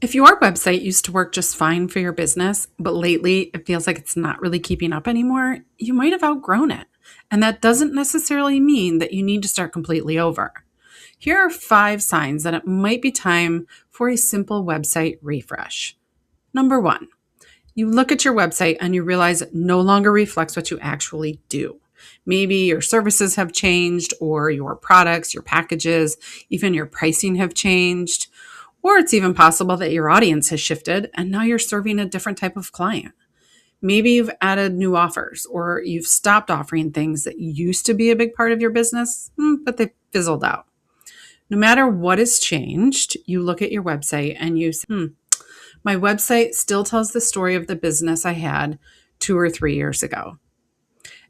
If your website used to work just fine for your business, but lately it feels like it's not really keeping up anymore, you might have outgrown it. And that doesn't necessarily mean that you need to start completely over. Here are 5 signs that it might be time for a simple website refresh. Number 1, you look at your website and you realize it no longer reflects what you actually do. Maybe your services have changed, or your products, your packages, even your pricing have changed. Or it's even possible that your audience has shifted and now you're serving a different type of client. Maybe you've added new offers, or you've stopped offering things that used to be a big part of your business, but they've fizzled out. No matter what has changed, you look at your website and you say, my website still tells the story of the business I had 2 or 3 years ago.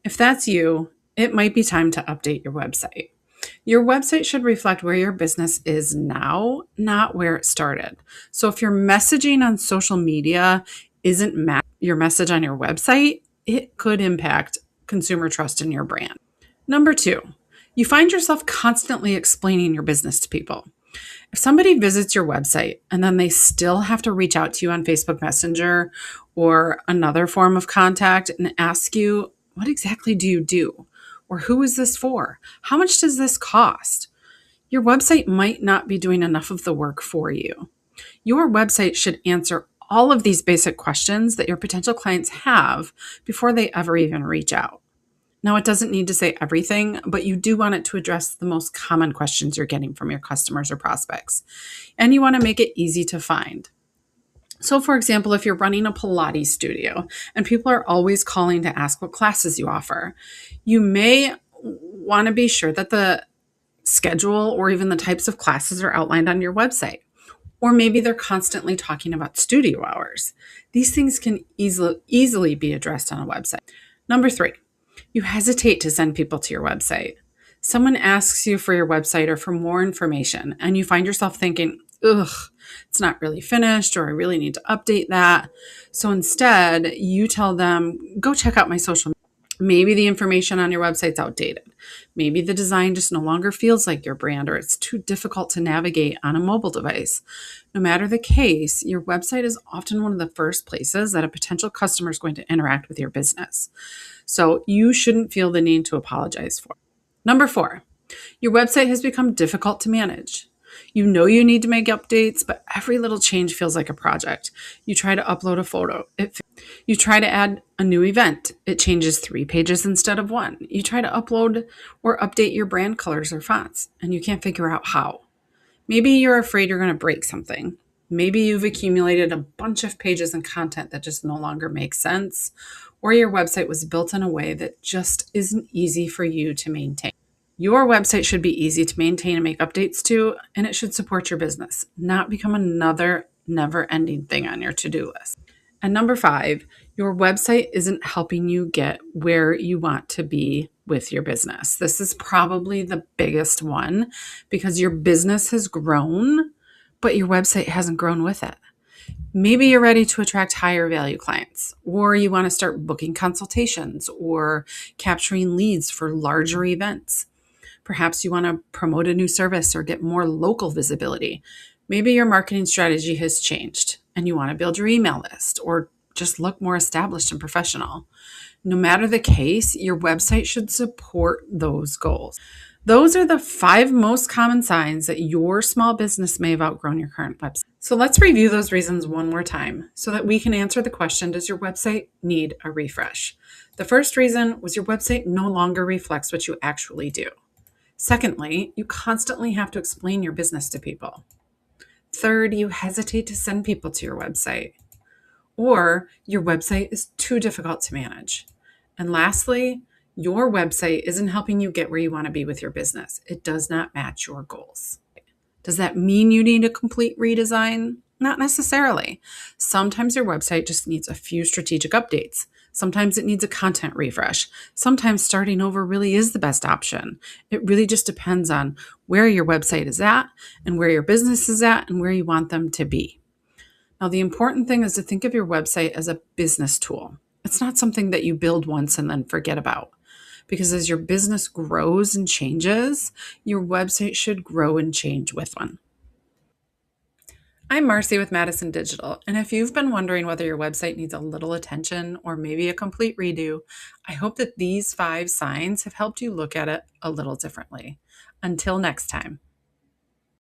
If that's you, it might be time to update your website. Your website should reflect where your business is now, not where it started. So if your messaging on social media isn't your message on your website, it could impact consumer trust in your brand. Number 2, you find yourself constantly explaining your business to people. If somebody visits your website and then they still have to reach out to you on Facebook Messenger or another form of contact and ask you, what exactly do you do? Or who is this for? How much does this cost? Your website might not be doing enough of the work for you. Your website should answer all of these basic questions that your potential clients have before they ever even reach out. Now, it doesn't need to say everything, but you do want it to address the most common questions you're getting from your customers or prospects. And you want to make it easy to find. So, for example, if you're running a Pilates studio and people are always calling to ask what classes you offer, you may want to be sure that the schedule or even the types of classes are outlined on your website. Or maybe they're constantly talking about studio hours. These things can easily be addressed on a website. Number 3, you hesitate to send people to your website. Someone asks you for your website or for more information, and you find yourself thinking, it's not really finished, or I really need to update that. So instead, you tell them, go check out my social media. Maybe the information on your website's outdated. Maybe the design just no longer feels like your brand, or it's too difficult to navigate on a mobile device. No matter the case, your website is often one of the first places that a potential customer is going to interact with your business. So you shouldn't feel the need to apologize for it. Number 4, your website has become difficult to manage. You know you need to make updates, but every little change feels like a project. You try to upload a photo. You try to add a new event. It changes 3 pages instead of 1. You try to upload or update your brand colors or fonts, and you can't figure out how. Maybe you're afraid you're going to break something. Maybe you've accumulated a bunch of pages and content that just no longer makes sense, or your website was built in a way that just isn't easy for you to maintain. Your website should be easy to maintain and make updates to, and it should support your business, not become another never-ending thing on your to-do list. And number 5, your website isn't helping you get where you want to be with your business. This is probably the biggest one because your business has grown, but your website hasn't grown with it. Maybe you're ready to attract higher value clients, or you want to start booking consultations or capturing leads for larger events. Perhaps you want to promote a new service or get more local visibility. Maybe your marketing strategy has changed and you want to build your email list or just look more established and professional. No matter the case, your website should support those goals. Those are the 5 most common signs that your small business may have outgrown your current website. So let's review those reasons one more time so that we can answer the question, does your website need a refresh? The first reason was your website no longer reflects what you actually do. Secondly, you constantly have to explain your business to people. Third, you hesitate to send people to your website. Or your website is too difficult to manage. And lastly, your website isn't helping you get where you want to be with your business. It does not match your goals. Does that mean you need a complete redesign? Not necessarily. Sometimes your website just needs a few strategic updates. Sometimes it needs a content refresh. Sometimes starting over really is the best option. It really just depends on where your website is at and where your business is at and where you want them to be. Now, the important thing is to think of your website as a business tool. It's not something that you build once and then forget about. Because as your business grows and changes, your website should grow and change with one. I'm Marcy with Mattison Digital, and if you've been wondering whether your website needs a little attention or maybe a complete redo, I hope that these 5 signs have helped you look at it a little differently. Until next time.